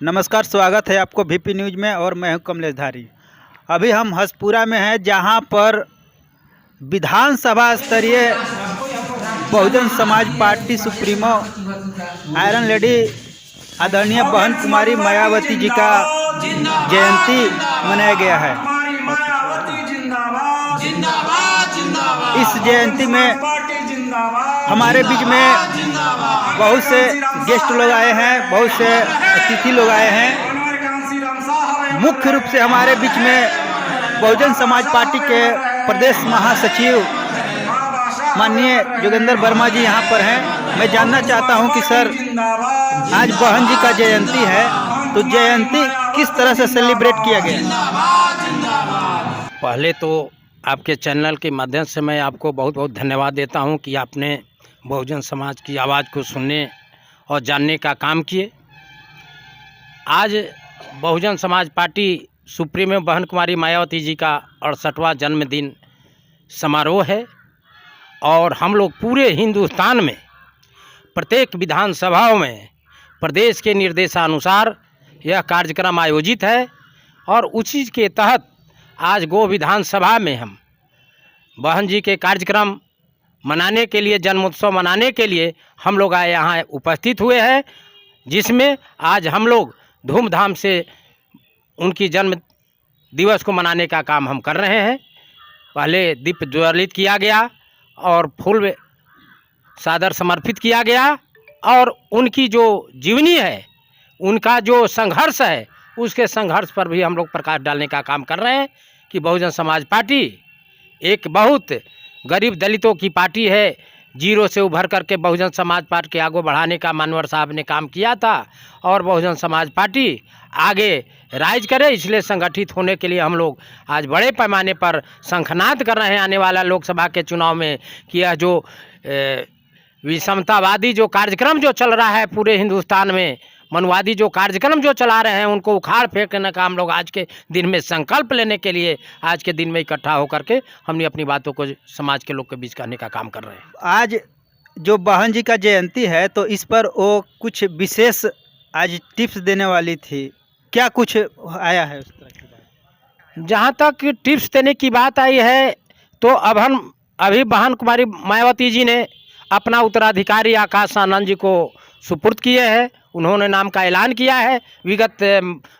नमस्कार, स्वागत है आपको VP न्यूज़ में और मैं हूं कमलेश धारी। अभी हम हसपुरा में हैं जहां पर विधानसभा स्तरीय Bahujan Samaj party supremo iron lady आदरणीय बहन कुमारी मायावती जी का जयंती मनाया गया है। इस जयंती में हमारे बीच में बहुत से गेस्ट लोग आए हैं, बहुत से अतिथि लोग आए हैं। मुख्य रूप से हमारे बीच में बहुजन समाज पार्टी के प्रदेश महासचिव माननीय जोगेंद्र वर्मा जी यहाँ पर हैं। मैं जानना चाहता हूँ कि सर, आज बहन जी का जयंती है, तो जयंती किस तरह से सेलिब्रेट किया गया? पहले तो आपके चैनल के माध्यम से मैं आपको बहुत बहुत धन्यवाद देता हूं कि आपने बहुजन समाज की आवाज़ को सुनने और जानने का काम किए। आज बहुजन समाज पार्टी सुप्रीमो बहन कुमारी मायावती जी का 68वां जन्मदिन समारोह है और हम लोग पूरे हिंदुस्तान में प्रत्येक विधानसभाओं में प्रदेश के निर्देशानुसार यह कार्यक्रम आयोजित है और उसी के तहत आज गो विधानसभा में हम बहन जी के कार्यक्रम मनाने के लिए, जन्मोत्सव मनाने के लिए हम लोग आए यहाँ उपस्थित हुए हैं, जिसमें आज हम लोग धूमधाम से उनकी जन्म दिवस को मनाने का काम हम कर रहे हैं। पहले दीप ज्वलित किया गया और फूल सादर समर्पित किया गया और उनकी जो जीवनी है, उनका जो संघर्ष है, उसके संघर्ष पर भी हम लोग प्रकाश डालने का काम कर रहे हैं कि बहुजन समाज पार्टी एक बहुत गरीब दलितों की पार्टी है। जीरो से उभर करके बहुजन समाज पार्टी के आगे बढ़ाने का मानवर साहब ने काम किया था और बहुजन समाज पार्टी आगे राइज करे, इसलिए संगठित होने के लिए हम लोग आज बड़े पैमाने पर शंखनाद कर रहे हैं आने वाला लोकसभा के चुनाव में कि यह जो विषमतावादी जो कार्यक्रम जो चल रहा है पूरे हिंदुस्तान में, मनवादी जो कार्यक्रम जो चला रहे हैं, उनको उखाड़ फेंकने का हम लोग आज के दिन में संकल्प लेने के लिए आज के दिन में इकट्ठा होकर के हमने अपनी बातों को समाज के लोग के बीच कहने का काम कर रहे हैं। आज जो बहन जी का जयंती है, तो इस पर वो कुछ विशेष आज टिप्स देने वाली थी, क्या कुछ आया है उस तरह की बात? जहाँ तक टिप्स देने की बात आई है, तो अब हम अभी बहन कुमारी मायावती जी ने अपना उत्तराधिकारी आकाश आनंद जी को सुपुर्द किए हैं। उन्होंने नाम का ऐलान किया है विगत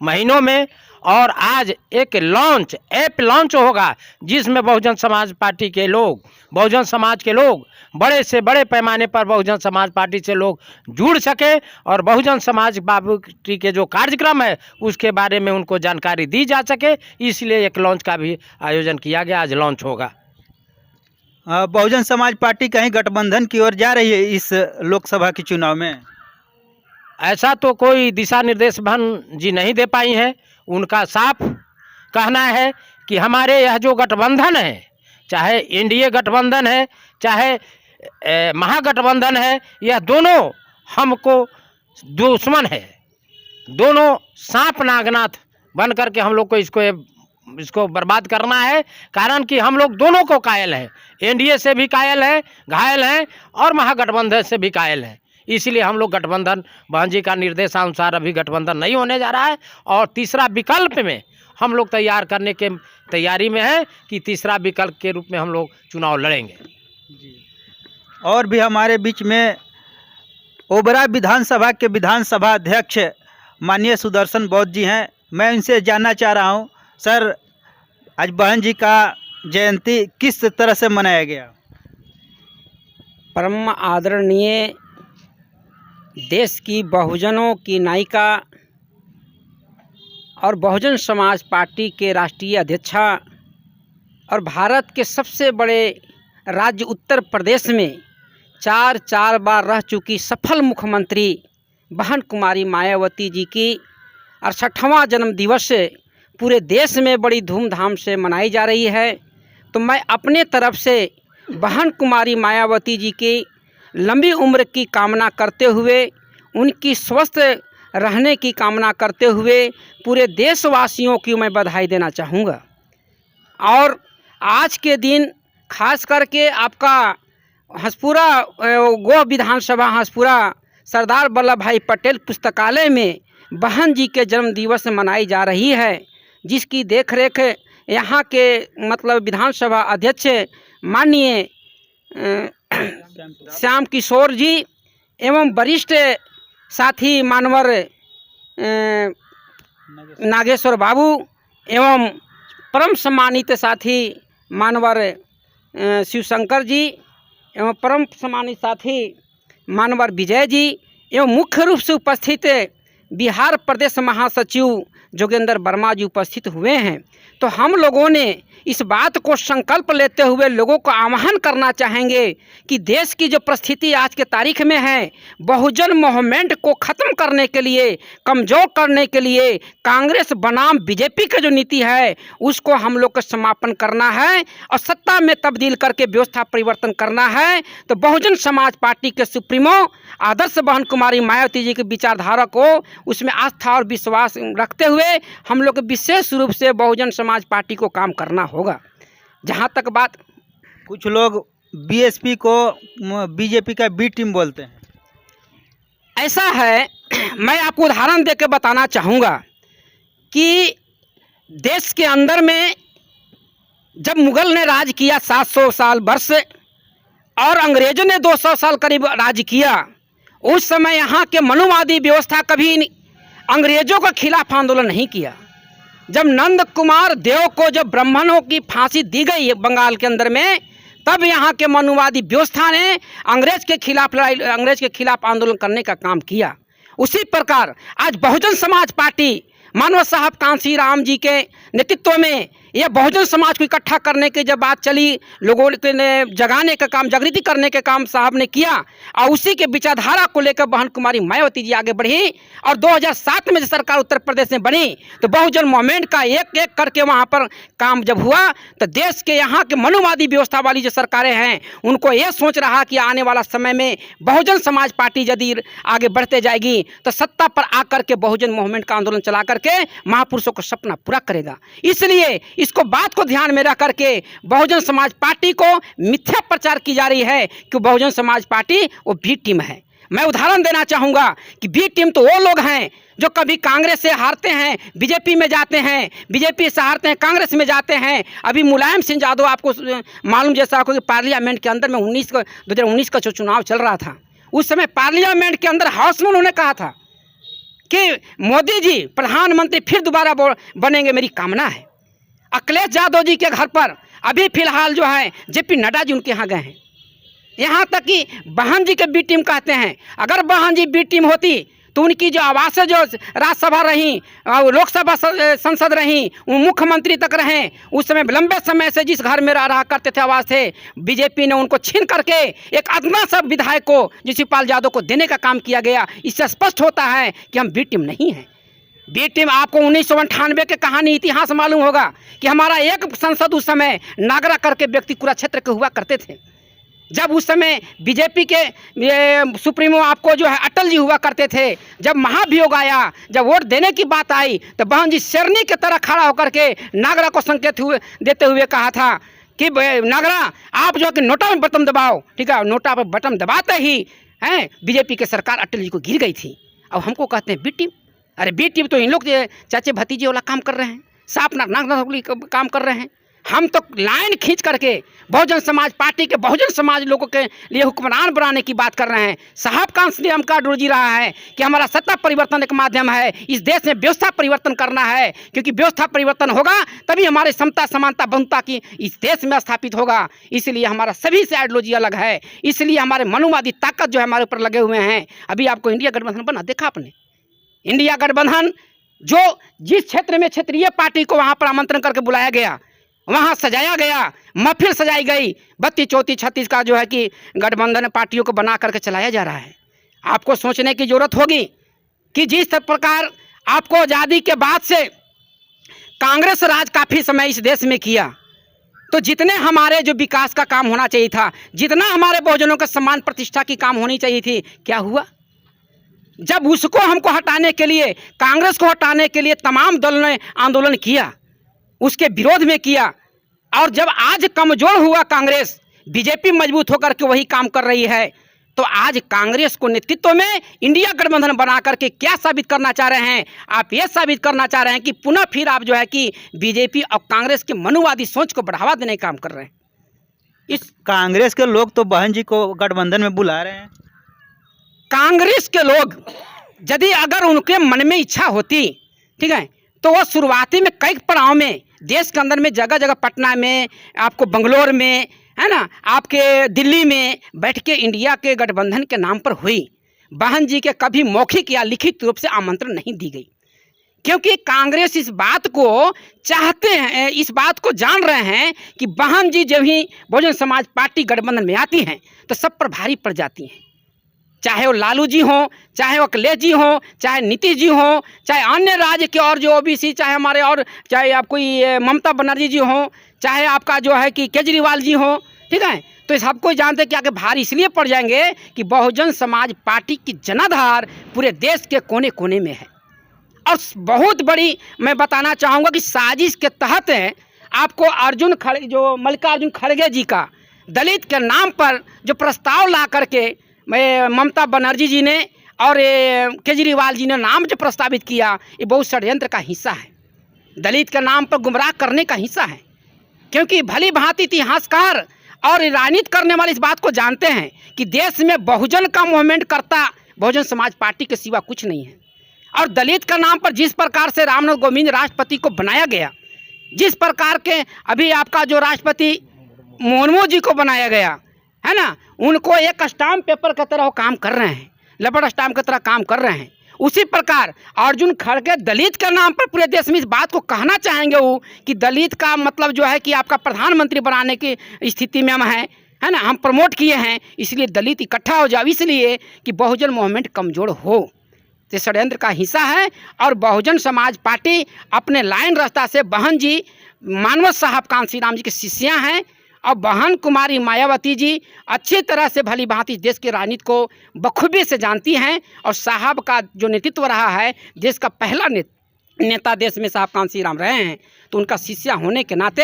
महीनों में और आज एक ऐप लॉन्च होगा, जिसमें बहुजन समाज पार्टी के लोग, बहुजन समाज के लोग बड़े से बड़े पैमाने पर बहुजन समाज पार्टी से लोग जुड़ सके और बहुजन समाज पार्टी के जो कार्यक्रम है उसके बारे में उनको जानकारी दी जा सके, इसलिए एक लॉन्च का भी आयोजन किया गया। आज लॉन्च होगा। बहुजन समाज पार्टी कहीं गठबंधन की ओर जा रही है इस लोकसभा के चुनाव में? ऐसा तो कोई दिशा निर्देश बहन जी नहीं दे पाई हैं। उनका साफ कहना है कि हमारे यह जो गठबंधन है, चाहे एनडीए गठबंधन है, चाहे महागठबंधन है, यह दोनों हमको दुश्मन है। दोनों सांप नागनाथ बन करके हम लोग को इसको बर्बाद करना है, कारण कि हम लोग दोनों को कायल हैं। एनडीए से भी कायल हैं, घायल हैं और महागठबंधन से भी कायल हैं। इसलिए हम लोग गठबंधन, बहन जी का निर्देशानुसार अभी गठबंधन नहीं होने जा रहा है और तीसरा विकल्प में हम लोग तैयार करने के तैयारी में है कि तीसरा विकल्प के रूप में हम लोग चुनाव लड़ेंगे। जी। और भी हमारे बीच में ओबरा विधानसभा के विधानसभा अध्यक्ष माननीय सुदर्शन बौद्ध जी हैं। मैं इनसे जानना चाह रहा हूं, सर, आज बहन जी का जयंती किस तरह से मनाया गया? परम आदरणीय देश की बहुजनों की नायिका और बहुजन समाज पार्टी के राष्ट्रीय अध्यक्षा और भारत के सबसे बड़े राज्य उत्तर प्रदेश में चार बार रह चुकी सफल मुख्यमंत्री बहन कुमारी मायावती जी की 68वां जन्म दिवस पूरे देश में बड़ी धूमधाम से मनाई जा रही है। तो मैं अपने तरफ से बहन कुमारी मायावती जी की लंबी उम्र की कामना करते हुए, उनकी स्वस्थ रहने की कामना करते हुए पूरे देशवासियों की मैं बधाई देना चाहूँगा। और आज के दिन खास करके आपका हसपुरा गो विधानसभा हसपुरा सरदार वल्लभ भाई पटेल पुस्तकालय में बहन जी के जन्म दिवस मनाई जा रही है, जिसकी देखरेख यहाँ के मतलब विधानसभा अध्यक्ष माननीय श्याम किशोर जी एवं वरिष्ठ साथी मानवर नागेश्वर बाबू एवं परम सम्मानित साथी मानवर शिवशंकर जी एवं परम सम्मानित साथी मानवर विजय जी एवं मुख्य रूप से उपस्थित बिहार प्रदेश महासचिव जोगेंद्र वर्मा जी उपस्थित हुए हैं। तो हम लोगों ने इस बात को संकल्प लेते हुए लोगों को आह्वान करना चाहेंगे कि देश की जो परिस्थिति आज के तारीख में है, बहुजन मूवमेंट को ख़त्म करने के लिए, कमज़ोर करने के लिए कांग्रेस बनाम बीजेपी की जो नीति है उसको हम लोग को समापन करना है और सत्ता में तब्दील करके व्यवस्था परिवर्तन करना है। तो बहुजन समाज पार्टी के सुप्रीमो आदर्श बहन कुमारी मायावती जी की विचारधारा को उसमें आस्था और विश्वास रखते हुए हम लोग विशेष रूप से बहुजन समाज पार्टी को काम करना होगा। जहाँ तक बात, कुछ लोग बीएसपी को बीजेपी का बी टीम बोलते हैं। ऐसा है, मैं आपको उदाहरण देकर बताना चाहूँगा कि देश के अंदर में जब मुगल ने राज किया 700 साल वर्ष और अंग्रेजों ने 200 साल करीब राज किया, उस समय यहाँ के मनुवादी व्यवस्था कभी अंग्रेजों के खिलाफ आंदोलन नहीं किया। जब नंद कुमार देव को जब ब्राह्मणों की फांसी दी गई बंगाल के अंदर में, तब यहाँ के मनुवादी व्यवस्था ने अंग्रेज के खिलाफ आंदोलन करने का काम किया। उसी प्रकार आज बहुजन समाज पार्टी मानव साहब कांसी राम जी के नेतृत्व में यह बहुजन समाज को इकट्ठा करने की जब बात चली, लोगों के ने जगाने का काम, जागृति करने के काम साहब ने किया और उसी के विचारधारा को लेकर बहन कुमारी मायावती जी आगे बढ़ी और 2007 में जब सरकार उत्तर प्रदेश में बनी तो बहुजन मूवमेंट का एक एक करके वहाँ पर काम जब हुआ तो देश के यहाँ के मनुवादी व्यवस्था वाली जो सरकारें हैं उनको ये सोच रहा कि आने वाला समय में बहुजन समाज पार्टी यदि आगे बढ़ते जाएगी तो सत्ता पर आकर के बहुजन मूवमेंट का आंदोलन चला करके महापुरुषों का सपना पूरा करेगा। इसलिए इसको बात को ध्यान में रख करके बहुजन समाज पार्टी को मिथ्या प्रचार की जा रही है कि बहुजन समाज पार्टी वो बी टीम है। मैं उदाहरण देना चाहूँगा कि बी टीम तो वो लोग हैं जो कभी कांग्रेस से हारते हैं बीजेपी में जाते हैं, बीजेपी से हारते हैं कांग्रेस में जाते हैं। अभी मुलायम सिंह यादव आपको मालूम जैसा आपको कि पार्लियामेंट के अंदर में 2019 का जो चुनाव चल रहा था, उस समय पार्लियामेंट के अंदर हाउस में उन्होंने कहा था कि मोदी जी प्रधानमंत्री फिर दोबारा बनेंगे, मेरी कामना है। अखिलेश यादव जी के घर पर अभी फिलहाल जो है जेपी नड्डा जी उनके यहाँ गए हैं। यहाँ तक कि बहन जी के बी टीम कहते हैं। अगर बहन जी बी टीम होती तो उनकी जो आवासें जो राज्यसभा रहीं, लोकसभा संसद रहीं, मुख्यमंत्री तक रहें, उस समय लंबे समय से जिस घर में रहा करते थे आवास थे, बीजेपी ने उनको छीन करके एक अदना सा विधायक को शिवपाल यादव को देने का काम किया गया। इससे स्पष्ट होता है कि हम बी टीम नहीं हैं। बी टीम आपको 1998 के कहानी इतिहास मालूम होगा कि हमारा एक सांसद उस समय नागरा करके व्यक्ति कुरुक्षेत्र के हुआ करते थे। जब उस समय बीजेपी के सुप्रीमो आपको जो है अटल जी हुआ करते थे, जब महाभियोग आया, जब वोट देने की बात आई तो बहन जी शेरनी की तरह खड़ा होकर के नागरा को संकेत देते हुए कहा था कि नागरा आप जो है कि नोटा में बटन दबाओ। ठीक है, नोटा पर बटन दबाते ही हैं बीजेपी की सरकार अटल जी को गिर गई थी। अब हमको कहते हैं बी टीम। अरे बी टीम तो इन लोग चाचे भतीजे वाला काम कर रहे हैं, साफ नाक काम कर रहे हैं। हम तो लाइन खींच करके बहुजन समाज पार्टी के बहुजन समाज लोगों के लिए हुक्मरान बनाने की बात कर रहे हैं। साहब का हम का रोजी रहा है कि हमारा सत्ता परिवर्तन एक माध्यम है, इस देश में व्यवस्था परिवर्तन करना है, क्योंकि व्यवस्था परिवर्तन होगा तभी हमारे समता समानता बहुता की इस देश में स्थापित होगा। इसलिए हमारा सभी से आइडियोलॉजी अलग है, इसलिए हमारे मनुवादी ताकत जो है हमारे ऊपर लगे हुए हैं। अभी आपको इंडिया गठबंधन बना देखा आपने, इंडिया गठबंधन जो जिस क्षेत्र में क्षेत्रीय पार्टी को वहाँ पर आमंत्रण करके बुलाया गया, वहाँ सजाया गया, महफिल सजाई गई, 32, 34, 36 का जो है कि गठबंधन पार्टियों को बना करके चलाया जा रहा है। आपको सोचने की ज़रूरत होगी कि जिस प्रकार आपको आज़ादी के बाद से कांग्रेस राज काफ़ी समय इस देश में किया, तो जितने हमारे जो विकास का काम होना चाहिए था, जितना हमारे बहुजनों का सम्मान प्रतिष्ठा की काम होनी चाहिए थी, क्या हुआ? जब उसको हमको हटाने के लिए, कांग्रेस को हटाने के लिए तमाम दल ने आंदोलन किया, उसके विरोध में किया, और जब आज कमज़ोर हुआ कांग्रेस, बीजेपी मजबूत होकर के वही काम कर रही है, तो आज कांग्रेस को नेतृत्व में इंडिया गठबंधन बना करके क्या साबित करना चाह रहे हैं? आप ये साबित करना चाह रहे हैं कि पुनः फिर आप जो है कि बीजेपी और कांग्रेस के मनुवादी सोच को बढ़ावा देने का काम कर रहे हैं। इस कांग्रेस के लोग तो बहन जी को गठबंधन में बुला रहे हैं। कांग्रेस के लोग यदि अगर उनके मन में इच्छा होती, ठीक है, तो वो शुरुआती में कई पड़ाव में देश के अंदर में जगह जगह, पटना में, आपको बंगलोर में, है ना, आपके दिल्ली में बैठ के इंडिया के गठबंधन के नाम पर हुई। बहन जी के कभी मौखिक या लिखित रूप से आमंत्रण नहीं दी गई, क्योंकि कांग्रेस इस बात को चाहते हैं, इस बात को जान रहे हैं कि बहन जी जब ही बहुजन समाज पार्टी गठबंधन में आती हैं तो सब पर भारी पड़ जाती हैं। चाहे वो लालू जी हों, चाहे वो अखिलेश जी हों, चाहे नीतीश जी हों, चाहे अन्य राज्य के और जो ओबीसी, चाहे हमारे और चाहे आपको ये ममता बनर्जी जी हों, चाहे आपका जो है कि केजरीवाल जी हों, ठीक है, तो इस सबको जानते हैं कि आगे भारी इसलिए पड़ जाएंगे कि बहुजन समाज पार्टी की जनाधार पूरे देश के कोने कोने में है। और बहुत बड़ी मैं बताना चाहूँगा कि साजिश के तहत आपको जो मल्लिकार्जुन खड़गे जी का दलित के नाम पर जो प्रस्ताव ला करके ममता बनर्जी जी ने और केजरीवाल जी ने नाम जो प्रस्तावित किया, ये बहुत षड्यंत्र का हिस्सा है, दलित के नाम पर गुमराह करने का हिस्सा है। क्योंकि भली भांति इतिहासकार और राजनीति करने वाले इस बात को जानते हैं कि देश में बहुजन का मूवमेंट करता बहुजन समाज पार्टी के सिवा कुछ नहीं है। और दलित का नाम पर जिस प्रकार से रामनाथ कोविंद राष्ट्रपति को बनाया गया, जिस प्रकार के अभी आपका जो राष्ट्रपति मुर्मू जी को बनाया गया है ना, उनको एक स्टाम्प पेपर की तरह काम कर रहे हैं, लबड़ स्टाम्प की तरह काम कर रहे हैं। उसी प्रकार अर्जुन खड़गे दलित के नाम पर पूरे देश में इस बात को कहना चाहेंगे वो कि दलित का मतलब जो है कि आपका प्रधानमंत्री बनाने की स्थिति में हम हैं, है ना, हम प्रमोट किए हैं, इसलिए दलित इकट्ठा हो जाओ, इसलिए कि बहुजन मूवमेंट कमज़ोर हो। तो षड्यंत्र का हिस्सा है। और बहुजन समाज पार्टी अपने लाइन रास्ता से बहन जी मानवत साहब कांसीराम जी के शिष्या हैं और बहन कुमारी मायावती जी अच्छी तरह से भली भांति देश की राजनीति को बखूबी से जानती हैं। और साहब का जो नेतृत्व रहा है, देश का पहला नेता देश में साहब कांसीराम रहे हैं, तो उनका शिष्या होने के नाते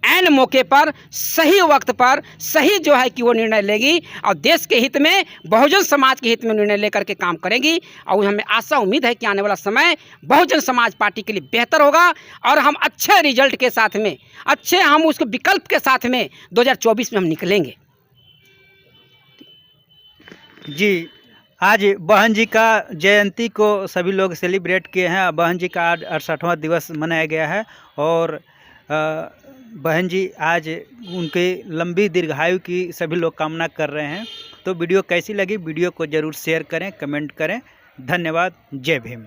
ऐन मौके पर सही वक्त पर सही जो है कि वो निर्णय लेगी और देश के हित में, बहुजन समाज के हित में निर्णय लेकर के काम करेंगी। और हमें आशा उम्मीद है कि आने वाला समय बहुजन समाज पार्टी के लिए बेहतर होगा और हम अच्छे रिजल्ट के साथ में, अच्छे हम उसके विकल्प के साथ में 2024 में हम निकलेंगे। जी, आज बहन जी का जयंती को सभी लोग सेलिब्रेट किए हैं। बहन जी का आज 68वां दिवस मनाया गया है और बहन जी आज उनके लंबी दीर्घायु की सभी लोग कामना कर रहे हैं। तो वीडियो कैसी लगी, वीडियो को ज़रूर शेयर करें, कमेंट करें। धन्यवाद। जय भीम।